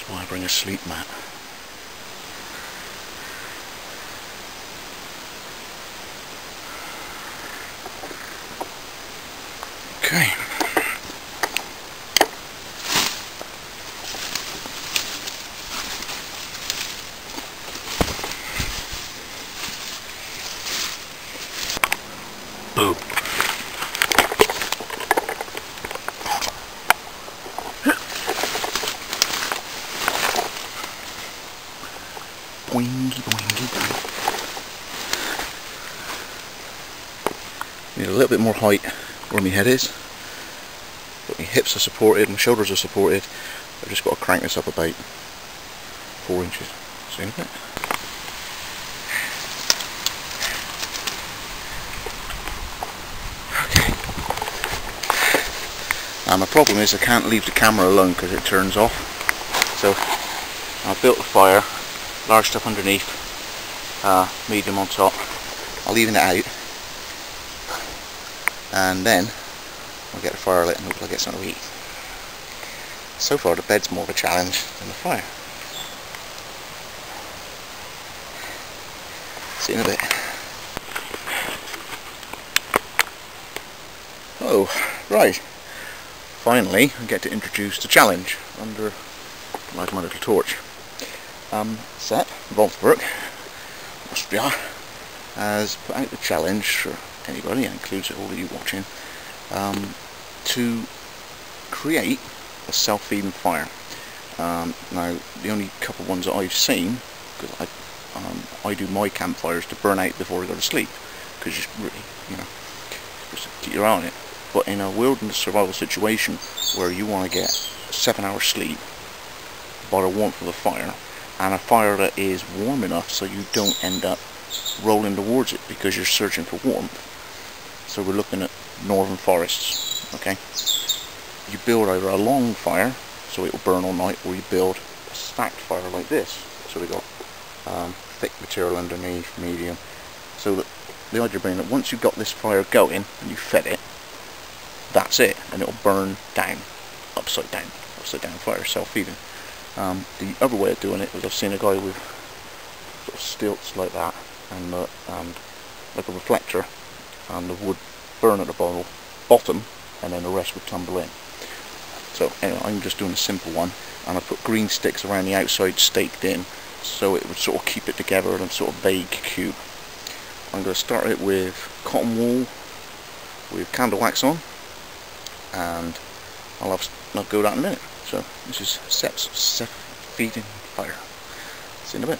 why I bring a sleep mat. Okay. Boom. Boingy, boingy, boing. Need a little bit more height where my head is, but my hips are supported, my shoulders are supported. I've just got to crank this up about 4 inches. See in a bit. Okay. My problem is I can't leave the camera alone because it turns off. So I built the fire, large stuff underneath, medium on top. I'll even it out, and then I'll get the fire lit and hopefully I'll get something to eat. So far the bed's more of a challenge than the fire. See you in a bit. Oh, right. Finally I get to introduce the challenge under like my little torch. Sepp, Waldhandwerk Bush Craft, has put out the challenge for anybody, and includes all of you watching, to create a self-feeding fire. Now, the only couple ones that I've seen, because I do my campfires to burn out before I go to sleep, because you really, supposed to keep your eye on it. But in a wilderness survival situation where you want to get 7 hours sleep by the warmth of the fire, and a fire that is warm enough so you don't end up rolling towards it because you're searching for warmth. So we're looking at northern forests, okay? You build either a long fire so it will burn all night, or you build a stacked fire like this. So we got thick material underneath, medium, so that the idea being that once you've got this fire going and you fed it, that's it, and it'll burn down, upside down fire, self-feeding. The other way of doing it is I've seen a guy with sort of stilts like that, and like a reflector, and the wood burn at the bottom, and then the rest would tumble in. So anyway, I'm just doing a simple one, and I put green sticks around the outside staked in, so it would sort of keep it together in a sort of vague cube. I'm going to start it with cotton wool with candle wax on, and I'll go that in a minute. So this is Sepp's self-feeding fire. See you in a bit.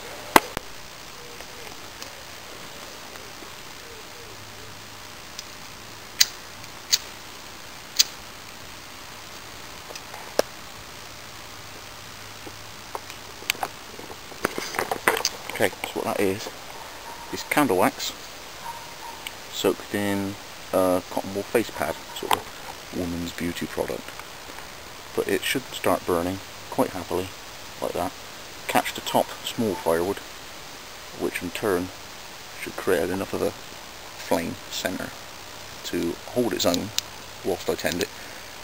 Okay, so what that is candle wax soaked in cotton wool face pad, sort of woman's beauty product. But it should start burning quite happily, like that. Catch the top small firewood, which in turn should create enough of a flame centre to hold its own whilst I tend it,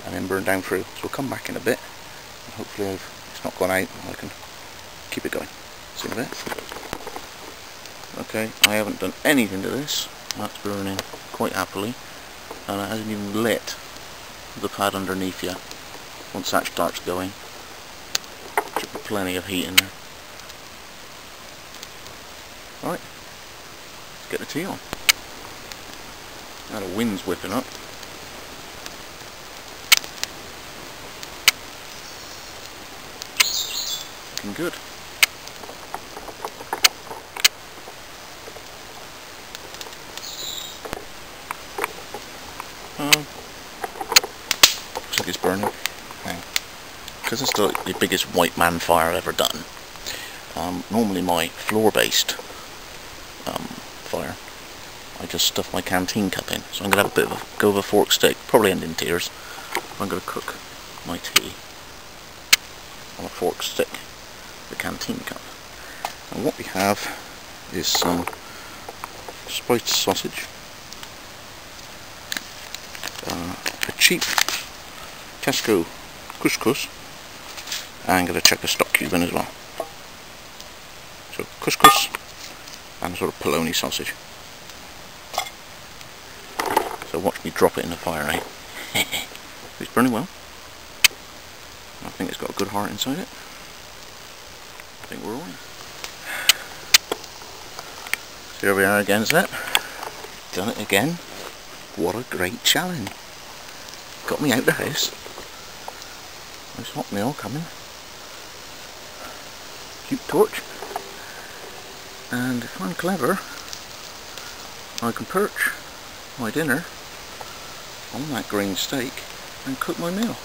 and then burn down through. So we'll come back in a bit, and hopefully it's not gone out and I can keep it going. See you in a bit. Okay, I haven't done anything to this. That's burning quite happily, and it hasn't even lit the pad underneath yet. Once that starts going, should be plenty of heat in there. Right, let's get the tea on. Now the wind's whipping up. Looking good. Looks like it's burning. Because it's the biggest white man fire I've ever done. Normally my floor-based fire, I just stuff my canteen cup in. So I'm going to have a bit of a go with a fork stick, probably end in tears. I'm going to cook my tea on a fork stick, the canteen cup. And what we have is some spiced sausage, a cheap Tesco couscous, And I'm going to chuck a stock cube in as well. So couscous and sort of polony sausage. So watch me drop it in the fire, eh? It's burning well. I think it's got a good heart inside it. I think we're all right. So here we are again, Sepp. Done it again. What a great challenge. Got me out the house. Nice hot meal coming. Cute torch. And if I'm clever, I can perch my dinner on that green steak and cook my meal.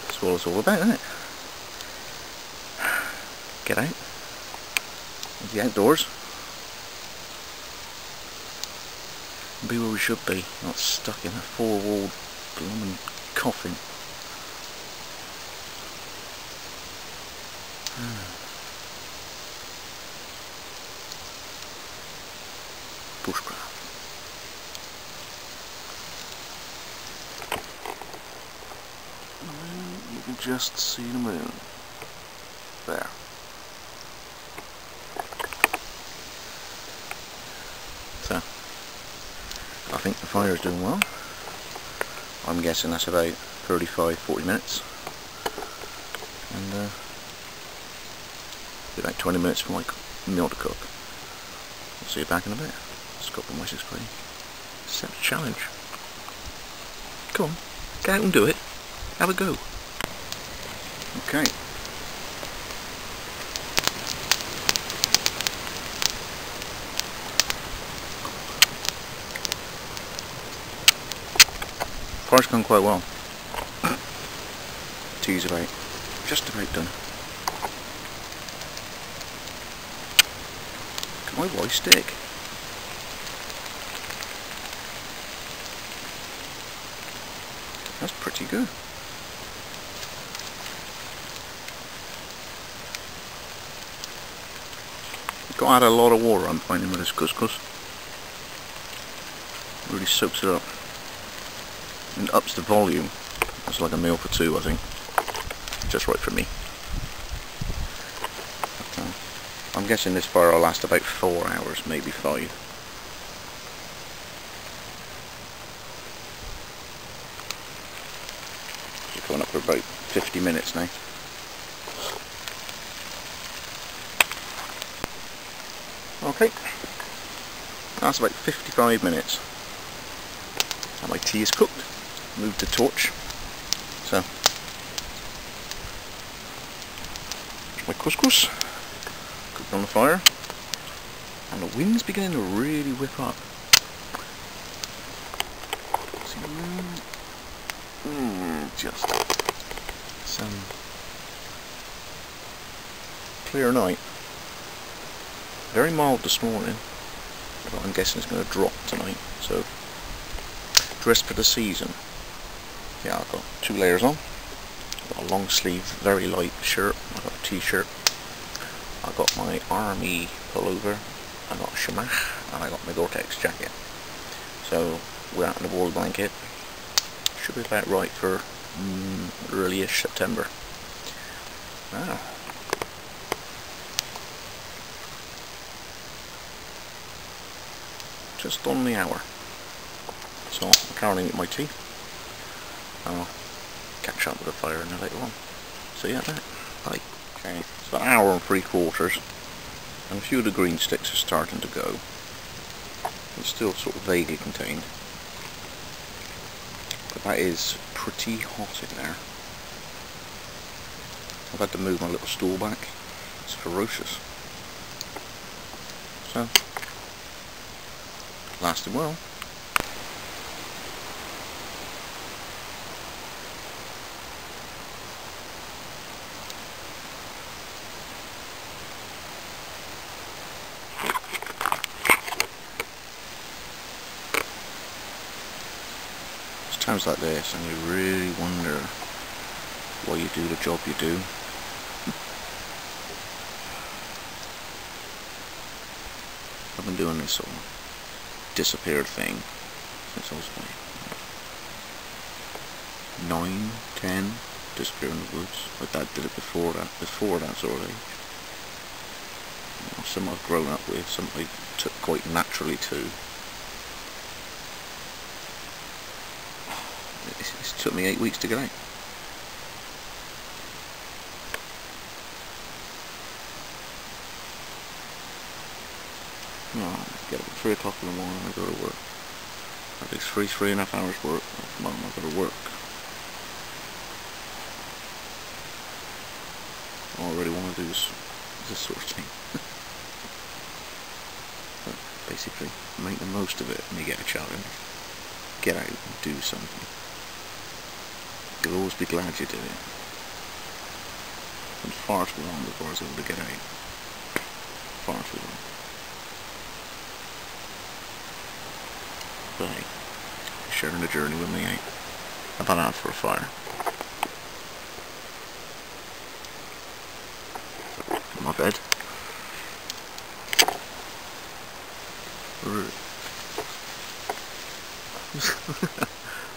That's what it's all about, isn't it? Get out into the outdoors and be where we should be, not stuck in a four-walled blooming coffin. Bushcraft. And you can just see the moon. There. So, I think the fire is doing well. I'm guessing that's about 35-40 minutes. And about 20 minutes for my meal to cook. I'll see you back in a bit. Scott and Mrs. Play. Set a challenge. Come on, get out and do it. Have a go. Okay. Fire's gone quite well. Tea's about just about done. Can my voice stick? That's pretty good. You've got to add a lot of water, I'm finding, with this couscous. Really soaks it up and ups the volume. That's like a meal for two, I think. Just right for me. I'm guessing this fire will last about 4 hours, maybe 5. It's going up for about 50 minutes now. Okay, that's about 55 minutes. And my tea is cooked. Moved the torch. So, there's my couscous. Cooked on the fire. And the wind's beginning to really whip up. See, just some clear night. Very mild this morning, but I'm guessing it's going to drop tonight. So, dress for the season. Yeah, I've got 2 layers on. I've got a long sleeve, very light shirt. I've got a t-shirt. I've got my army pullover. I've got a shemagh, and I got my Gore-Tex jacket. So, without the wool blanket, should be about right for early-ish September. Wow. Just on the hour. So I'm currently eating my tea. I'll catch up with the fire in a later on. See you then. Bye. Okay, so an hour and 3/4, and a few of the green sticks are starting to go. It's still sort of vaguely contained, but that is pretty hot in there. I've had to move my little stool back. It's ferocious. So, lasting well. It's times like this and you really wonder why you do the job you do. I've been doing this sort of disappeared thing since I was 9, 10, disappear in the woods. My dad did it before that sort of age. You know, some I've grown up with, some I took quite naturally to. It took me 8 weeks to get out. No, I get up at 3 o'clock in the morning and I go to work. At least 3.5 hours work. At the moment I go to work. All I really want to do is this sort of thing. But basically, make the most of it when you get a challenge. Get out and do something. You'll always be glad you did it. And far too long before I was able to get out. Far too long. But hey, sharing the journey with me, eh? About out for a fire. My bed.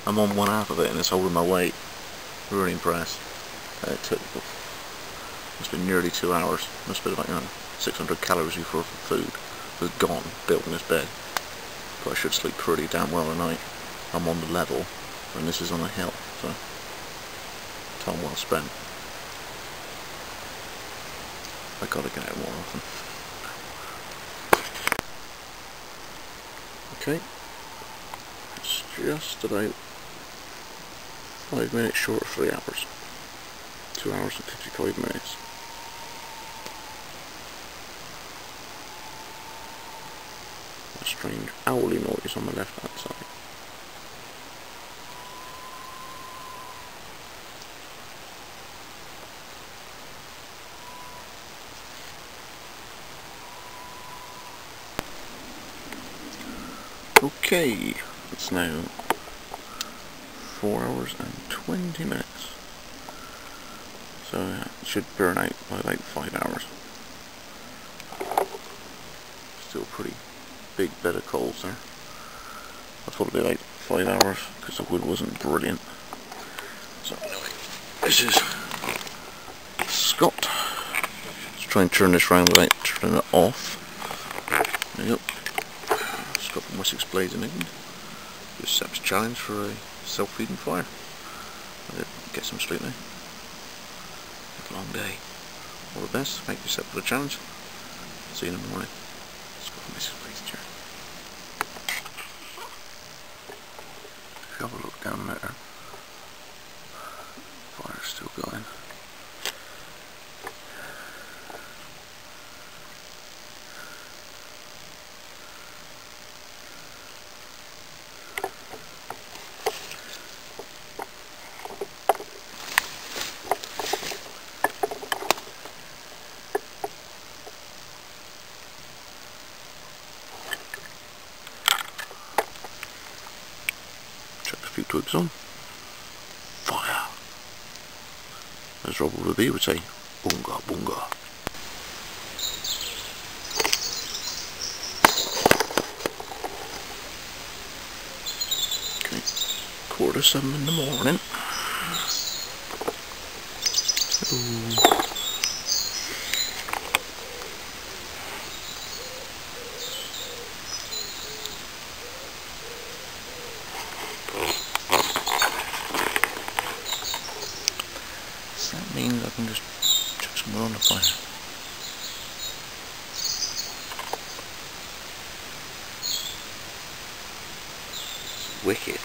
I'm on one half of it and it's holding my weight. Really impressed. It took, must have been nearly 2 hours. Must have been like 600 calories before food was gone, built in this bed. But I should sleep pretty damn well at night. I'm on the level and this is on a hill, so time well spent. I gotta get out more often. Okay, it's just about 5 minutes short of 3 hours. 2 hours and 55 minutes. A strange owly noise on my left hand side. Okay, it's now 4 hours and 20 minutes. So it should burn out by like 5 hours. Still pretty big bed of coals there. I thought it'd be like 5 hours because the wood wasn't brilliant. So anyway, this is Scott. Let's try and turn this round without turning it off. There you go. Scott from Wessex Blades in England. Here's Sepp's challenge for a self-feeding fire. I'll get some sleep now. It's a long day. All the best. Thank you, Sepp, for the challenge. See you in the morning. Scott from Wessex Blades. Cheers. If you have a look down there, fire's still going. Chuck a few twigs on. Fire! As Robert Revere would say, boonga boonga. Okay, 6:45 in the morning. Ooh. That means I can just chuck some wood on the fire. It's wicked.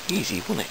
Easy, wasn't it?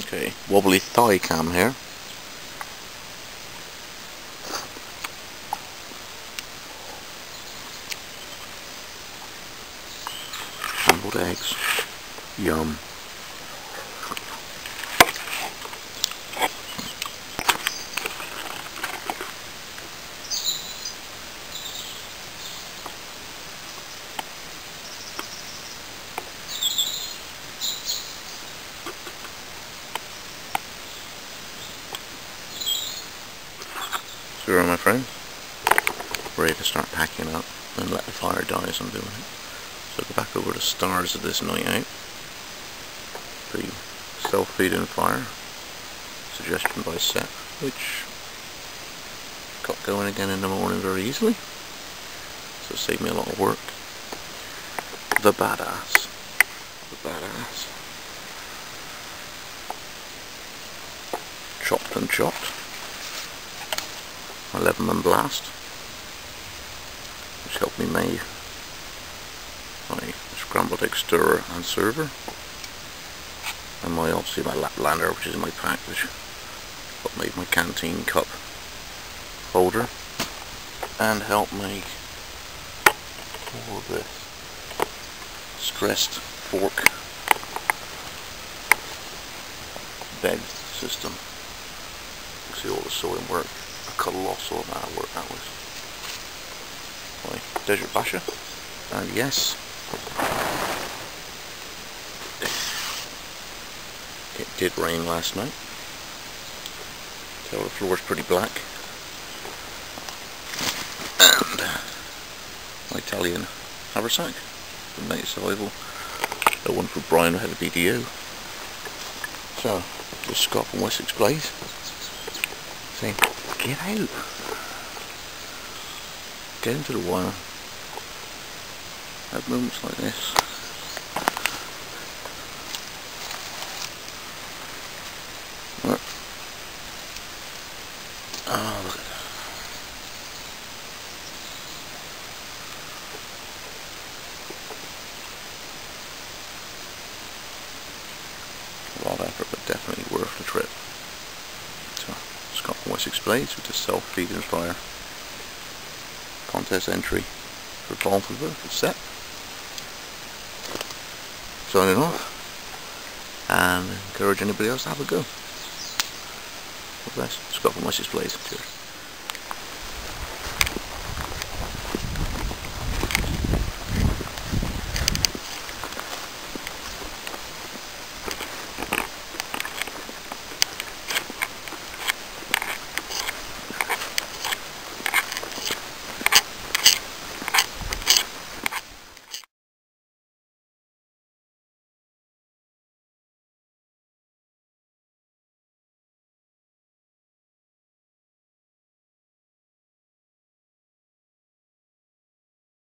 Okay, wobbly thigh cam here. Scrambled eggs. Yum. So here, my friend, ready to start packing up and let the fire die as I'm doing it. So go back over the stars of this night out. The self-feeding fire, suggestion by Sepp, which got going again in the morning very easily. So it saved me a lot of work. The badass. The badass. Chopped and chopped. My Leatherman blast, which helped me make my scrambled egg stirrer and server, and my obviously my Laplander, which is in my pack, which helped make my canteen cup holder, and helped make all of this stressed fork bed system. You can see all the sewing work. A colossal amount of work that was. My Desert Basher, and yes, it did rain last night. So the floor's pretty black, and my Italian haversack from Night Survival, the one for Brian who had a BDO. So just Scott from Wessex Blaze saying, get out, get into the wire. Have moments like this. Look. Oh, look at that. A lot of effort, but definitely worth the trip. So, Scott from Wessex Blaze with the self-feeding fire. Contest entry for Waldhandwerk Bush Craft. Signing off, and encourage anybody else to have a go. All the best. Scott from Bush Craft. Cheers.